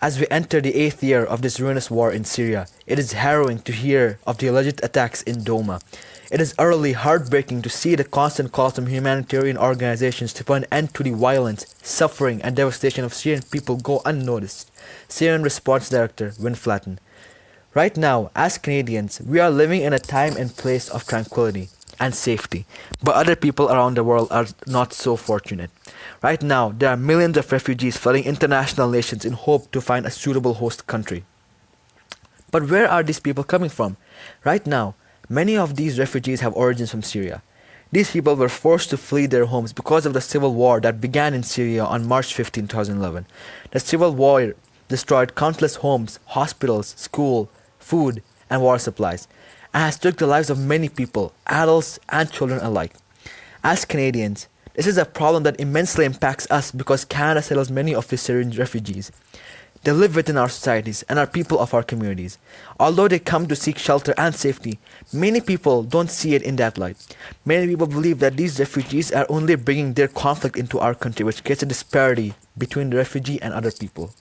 As we enter the 8th year of this ruinous war in Syria, it is harrowing to hear of the alleged attacks in Douma. It is utterly heartbreaking to see the constant calls from humanitarian organizations to put an end to the violence, suffering, and devastation of Syrian people go unnoticed. Syrian Response Director Win Flatten. Right now, as Canadians, we are living in a time and place of tranquility and safety, but other people around the world are not so fortunate. Right now, there are millions of refugees flooding international nations in hope to find a suitable host country. But where are these people coming from? Right now, many of these refugees have origins from Syria. These people were forced to flee their homes because of the civil war that began in Syria on March 15, 2011. The civil war destroyed countless homes, hospitals, schools, food, and water supplies, and has took the lives of many people, adults and children alike. As Canadians, this is a problem that immensely impacts us because Canada settles many of the Syrian refugees. They live within our societies and are people of our communities. Although they come to seek shelter and safety, many people don't see it in that light. Many people believe that these refugees are only bringing their conflict into our country, which creates a disparity between the refugee and other people.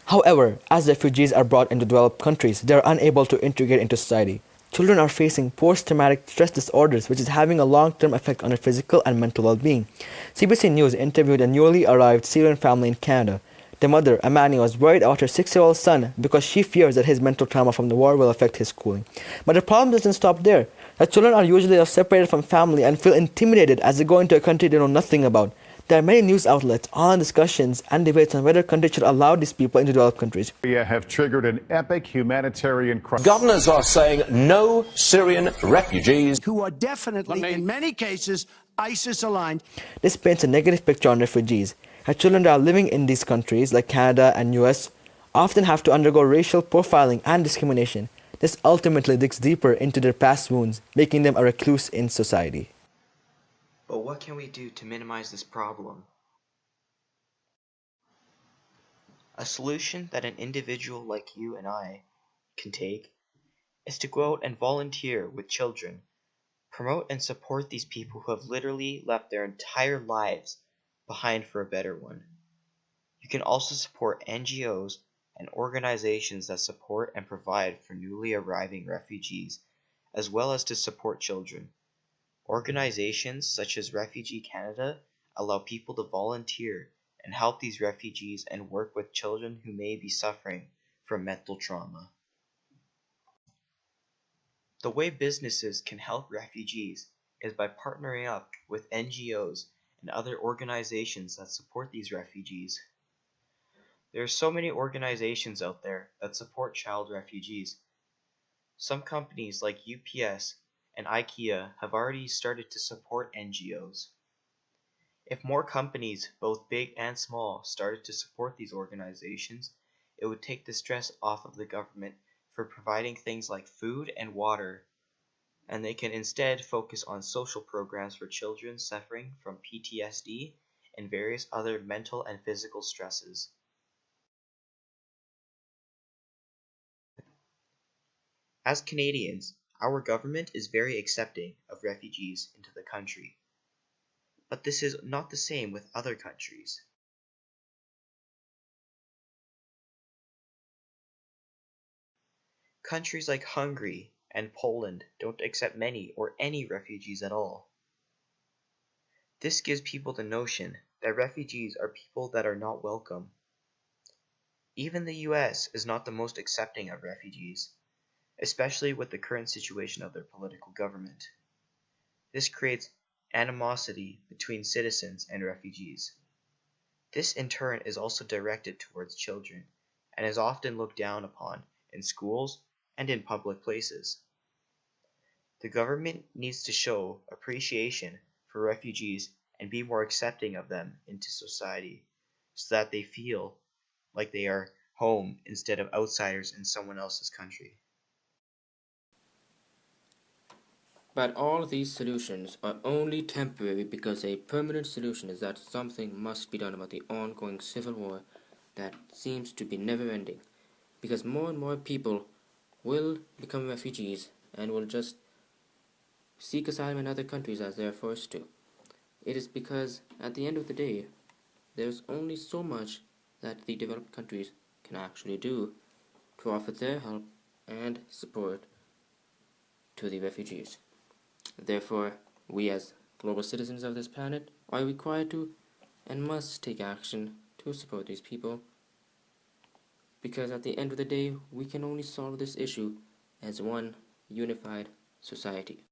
However, as refugees are brought into developed countries, they are unable to integrate into society. Children are facing post-traumatic stress disorders, which is having a long-term effect on their physical and mental well-being. CBC News interviewed a newly arrived Syrian family in Canada. The mother, Amani, was worried about her 6-year-old son because she fears that his mental trauma from the war will affect his schooling. But the problem doesn't stop there. The children are usually separated from family and feel intimidated as they go into a country they know nothing about. There are many news outlets, online discussions, and debates on whether countries should allow these people into developed countries. Have triggered an epic humanitarian crisis. Governors are saying no Syrian refugees who are definitely, in many cases, ISIS aligned. This paints a negative picture on refugees. As children that are living in these countries, like Canada and US, often have to undergo racial profiling and discrimination. This ultimately digs deeper into their past wounds, making them a recluse in society. But what can we do to minimize this problem? A solution that an individual like you and I can take is to go out and volunteer with children. Promote and support these people who have literally left their entire lives behind for a better one. You can also support NGOs and organizations that support and provide for newly arriving refugees, as well as to support children. Organizations such as Refugee Canada allow people to volunteer and help these refugees and work with children who may be suffering from mental trauma. The way businesses can help refugees is by partnering up with NGOs and other organizations that support these refugees. There are so many organizations out there that support child refugees. Some companies like UPS and IKEA have already started to support NGOs. If more companies, both big and small, started to support these organizations, it would take the stress off of the government for providing things like food and water, and they can instead focus on social programs for children suffering from PTSD and various other mental and physical stresses. As Canadians, our government is very accepting of refugees into the country. But this is not the same with other countries. Countries like Hungary and Poland don't accept many or any refugees at all. This gives people the notion that refugees are people that are not welcome. Even the US is not the most accepting of refugees, especially with the current situation of their political government. This creates animosity between citizens and refugees. This in turn is also directed towards children and is often looked down upon in schools and in public places. The government needs to show appreciation for refugees and be more accepting of them into society so that they feel like they are home instead of outsiders in someone else's country. But all these solutions are only temporary because a permanent solution is that something must be done about the ongoing civil war that seems to be never ending. Because more and more people will become refugees and will just seek asylum in other countries as they are forced to. It is because at the end of the day, there's only so much that the developed countries can actually do to offer their help and support to the refugees. Therefore, we as global citizens of this planet are required to and must take action to support these people, because at the end of the day, we can only solve this issue as one unified society.